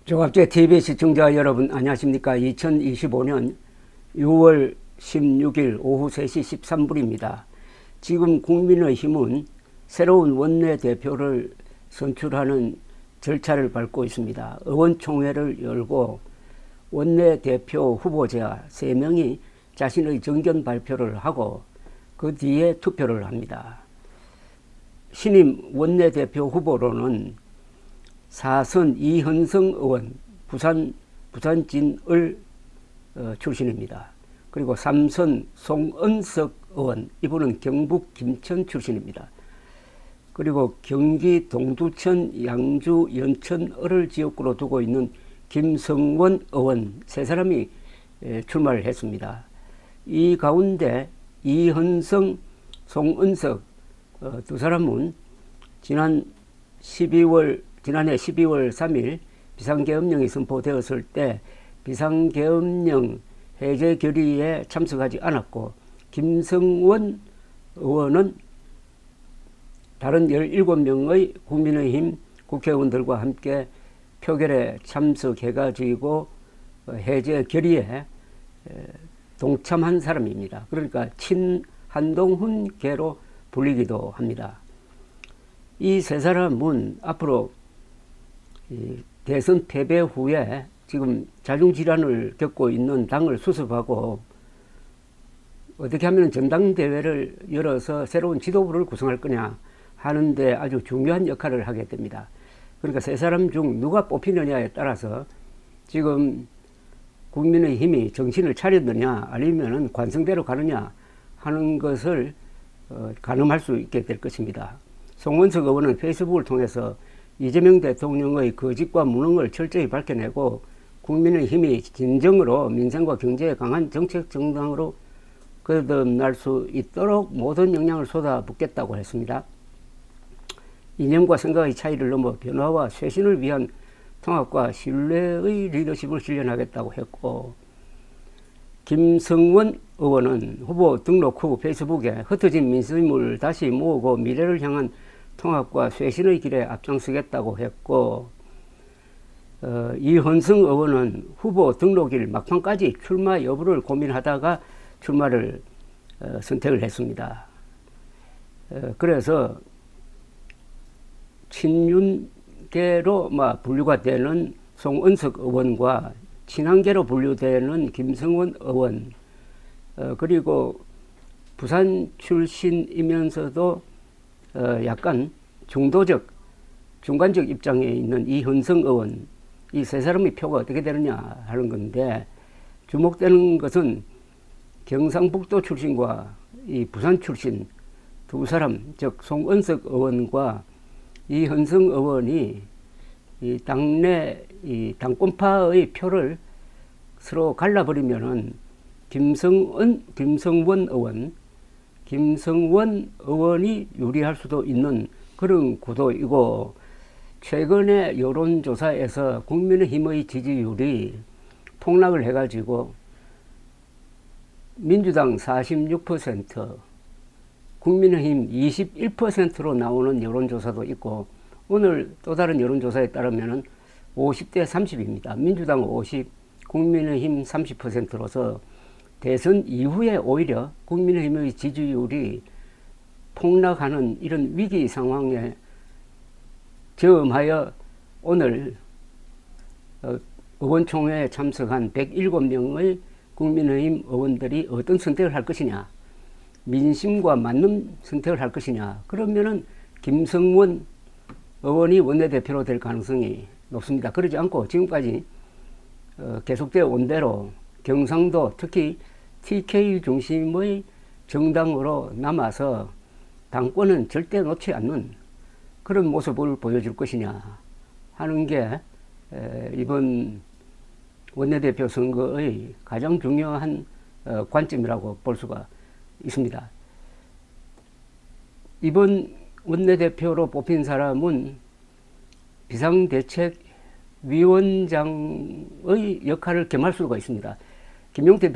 조갑제 TV 시청자 여러분 안녕하십니까. 2025년 6월 16일 오후 3시 13분입니다. 지금 국민의힘은 새로운 원내대표를 선출하는 절차를 밟고 있습니다. 의원총회를 열고 원내대표 후보자 3명이 자신의 정견 발표를 하고 그 뒤에 투표를 합니다. 신임 원내대표 후보로는 4선 이현성 의원, 부산진을 출신입니다. 그리고 3선 송은석 의원, 이분은 경북 김천 출신입니다. 그리고 경기 동두천, 양주, 연천을 지역구로 두고 있는 김성원 의원 세 사람이 출마를 했습니다. 이 가운데 이현성, 송은석 두 사람은 지난해 12월 3일 비상계엄령이 선포되었을 때 비상계엄령 해제 결의에 참석하지 않았고, 김성원 의원은 다른 17명의 국민의힘 국회의원들과 함께 표결에 참석해가지고 해제 결의에 동참한 사람입니다. 그러니까 친한동훈계로 불리기도 합니다. 이 세 사람은 앞으로 대선 패배 후에 지금 자중질환을 겪고 있는 당을 수습하고 어떻게 하면 전당대회를 열어서 새로운 지도부를 구성할 거냐 하는데 아주 중요한 역할을 하게 됩니다. 그러니까 세 사람 중 누가 뽑히느냐에 따라서 지금 국민의힘이 정신을 차렸느냐 아니면 관성대로 가느냐 하는 것을 가늠할 수 있게 될 것입니다. 송원석 의원은 페이스북을 통해서 이재명 대통령의 거짓과 무능을 철저히 밝혀내고 국민의힘이 진정으로 민생과 경제에 강한 정책 정당으로 거듭날 수 있도록 모든 역량을 쏟아붓겠다고 했습니다. 이념과 생각의 차이를 넘어 변화와 쇄신을 위한 통합과 신뢰의 리더십을 실현하겠다고 했고, 김성원 의원은 후보 등록 후 페이스북에 흩어진 민심을 다시 모으고 미래를 향한 통합과 쇄신의 길에 앞장서겠다고 했고, 이현성 의원은 후보 등록일 막판까지 출마 여부를 고민하다가 출마를 선택을 했습니다. 그래서 친윤계로 분류가 되는 송은석 의원과 친한계로 분류되는 김성원 의원, 그리고 부산 출신이면서도 약간 중간적 입장에 있는 이현성 의원, 이 세 사람의 표가 어떻게 되느냐 하는 건데, 주목되는 것은 경상북도 출신과 이 부산 출신 두 사람, 즉 송은석 의원과 이현성 의원이 이 당내 이 당권파의 표를 서로 갈라버리면은 김성원 의원이 유리할 수도 있는 그런 구도이고, 최근의 여론조사에서 국민의힘의 지지율이 폭락을 해가지고 민주당 46%, 국민의힘 21%로 나오는 여론조사도 있고, 오늘 또 다른 여론조사에 따르면 50대 30입니다. 민주당 50, 국민의힘 30%로서 대선 이후에 오히려 국민의힘의 지지율이 폭락하는 이런 위기 상황에 저음하여 오늘 의원총회에 참석한 107명의 국민의힘 의원들이 어떤 선택을 할 것이냐, 민심과 맞는 선택을 할 것이냐, 그러면은 김성원 의원이 원내대표로 될 가능성이 높습니다. 그러지 않고 지금까지 계속되어 온 대로 경상도, 특히 TK 중심의 정당으로 남아서 당권은 절대 놓지 않는 그런 모습을 보여줄 것이냐 하는 게 이번 원내대표 선거의 가장 중요한 관점이라고 볼 수가 있습니다. 이번 원내대표로 뽑힌 사람은 비상대책위원장의 역할을 겸할 수가 있습니다. 김용태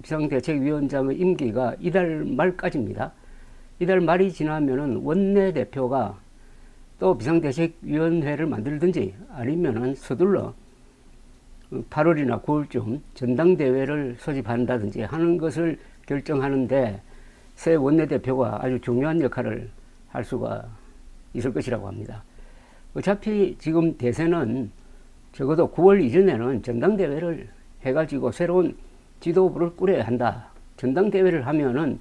비상대책위원장의 임기가 이달 말까지입니다. 이달 말이 지나면은 원내대표가 또 비상대책위원회를 만들든지 아니면은 서둘러 8월이나 9월쯤 전당대회를 소집한다든지 하는 것을 결정하는데 새 원내대표가 아주 중요한 역할을 할 수가 있을 것이라고 합니다. 어차피 지금 대세는 적어도 9월 이전에는 전당대회를 해가지고 새로운 지도부를 꾸려야 한다. 전당대회를 하면은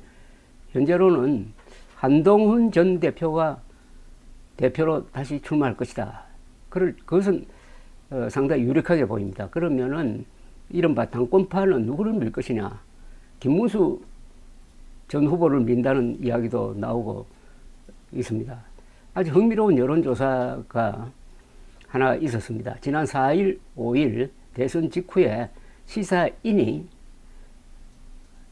현재로는 한동훈 전 대표가 대표로 다시 출마할 것이다. 그것은 상당히 유력하게 보입니다. 그러면은 이른바 당권파는 누구를 밀 것이냐. 김문수 전 후보를 민다는 이야기도 나오고 있습니다. 아주 흥미로운 여론조사가 하나 있었습니다. 지난 4일, 5일 대선 직후에 시사인이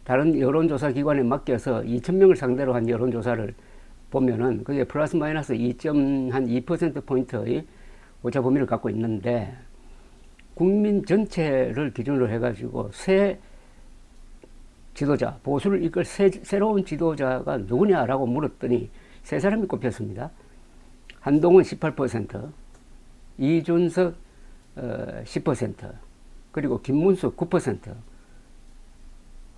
다른 여론조사 기관에 맡겨서 2,000명을 상대로 한 여론조사를 보면은 그게 플러스 마이너스 2.2%포인트의 오차 범위를 갖고 있는데 국민 전체를 기준으로 해가지고 새 지도자, 보수를 이끌 새로운 지도자가 누구냐라고 물었더니 세 사람이 꼽혔습니다. 한동훈 18%, 이준석 10%, 그리고 김문수 9%,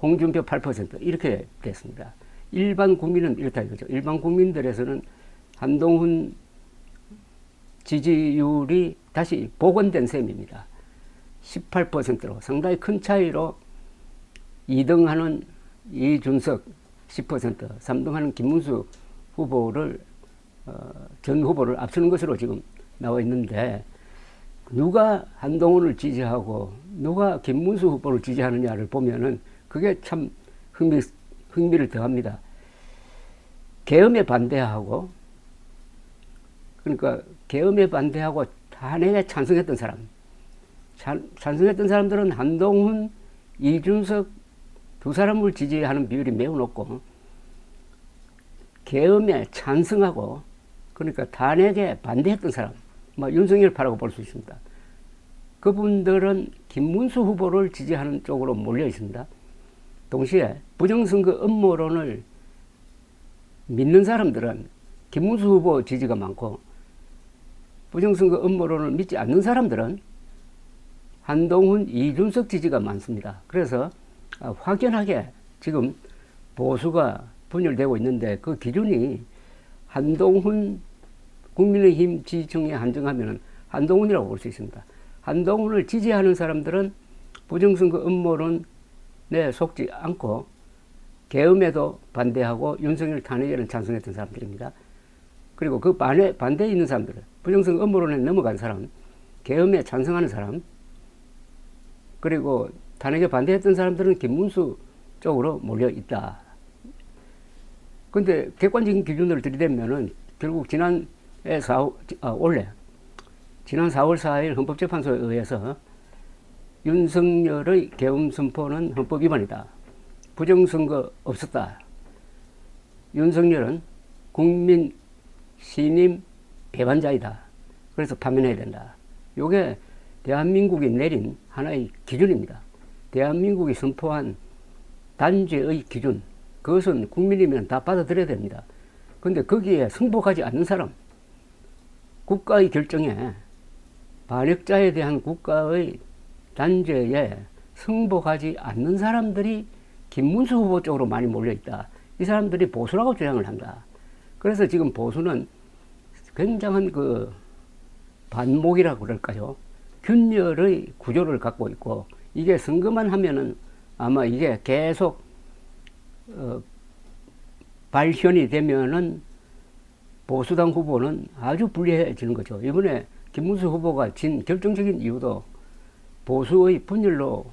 홍준표 8% 이렇게 됐습니다. 일반 국민은 이렇다 이거죠. 일반 국민들에서는 한동훈 지지율이 다시 복원된 셈입니다. 18%로 상당히 큰 차이로 2등하는 이준석 10%, 3등하는 김문수 후보를 전 후보를 앞서는 것으로 지금 나와 있는데 누가 한동훈을 지지하고 누가 김문수 후보를 지지하느냐를 보면은 그게 참 흥미를 더합니다. 계엄에 반대하고 그러니까 계엄에 반대하고 탄핵에 찬성했던 사람, 찬성했던 사람들은 한동훈, 이준석 두 사람을 지지하는 비율이 매우 높고 계엄에 찬성하고 그러니까 탄핵에 반대했던 사람, 윤석열파라고 볼 수 있습니다. 그분들은 김문수 후보를 지지하는 쪽으로 몰려 있습니다. 동시에 부정선거 음모론을 믿는 사람들은 김문수 후보 지지가 많고 부정선거 음모론을 믿지 않는 사람들은 한동훈, 이준석 지지가 많습니다. 그래서 확연하게 지금 보수가 분열되고 있는데 그 기준이 한동훈 국민의힘 지지층에 한정하면 한동훈이라고 볼 수 있습니다. 한동훈을 지지하는 사람들은 부정선거 음모론에 속지 않고 계엄에도 반대하고 윤석열 탄핵에는 찬성했던 사람들입니다. 그리고 그 반대에 있는 사람들은 부정선거 음모론에 넘어간 사람, 계엄에 찬성하는 사람, 그리고 탄핵에 반대했던 사람들은 김문수 쪽으로 몰려 있다. 근데 객관적인 기준으로 들이대면은 결국 지난 4월 4일 헌법재판소에 의해서 윤석열의 계엄 선포는 헌법 위반이다. 부정선거 없었다. 윤석열은 국민 신임 배반자이다. 그래서 파면해야 된다. 이게 대한민국이 내린 하나의 기준입니다. 대한민국이 선포한 단죄의 기준, 그것은 국민이면 다 받아들여야 됩니다. 그런데 거기에 승복하지 않는 사람, 국가의 결정에 반역자에 대한 국가의 단죄에 승복하지 않는 사람들이 김문수 후보 쪽으로 많이 몰려있다. 이 사람들이 보수라고 주장을 한다. 그래서 지금 보수는 굉장한 그 반목이라고 그럴까요? 균열의 구조를 갖고 있고 이게 선거만 하면은 아마 이게 계속 발현이 되면은 보수당 후보는 아주 불리해지는 거죠. 이번에 김문수 후보가 진 결정적인 이유도 보수의 분열로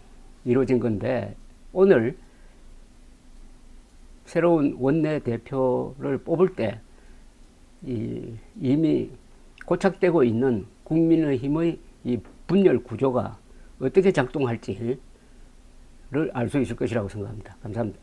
이루어진 건데 오늘 새로운 원내대표를 뽑을 때 이미 고착되고 있는 국민의힘의 이 분열 구조가 어떻게 작동할지를 알 수 있을 것이라고 생각합니다. 감사합니다.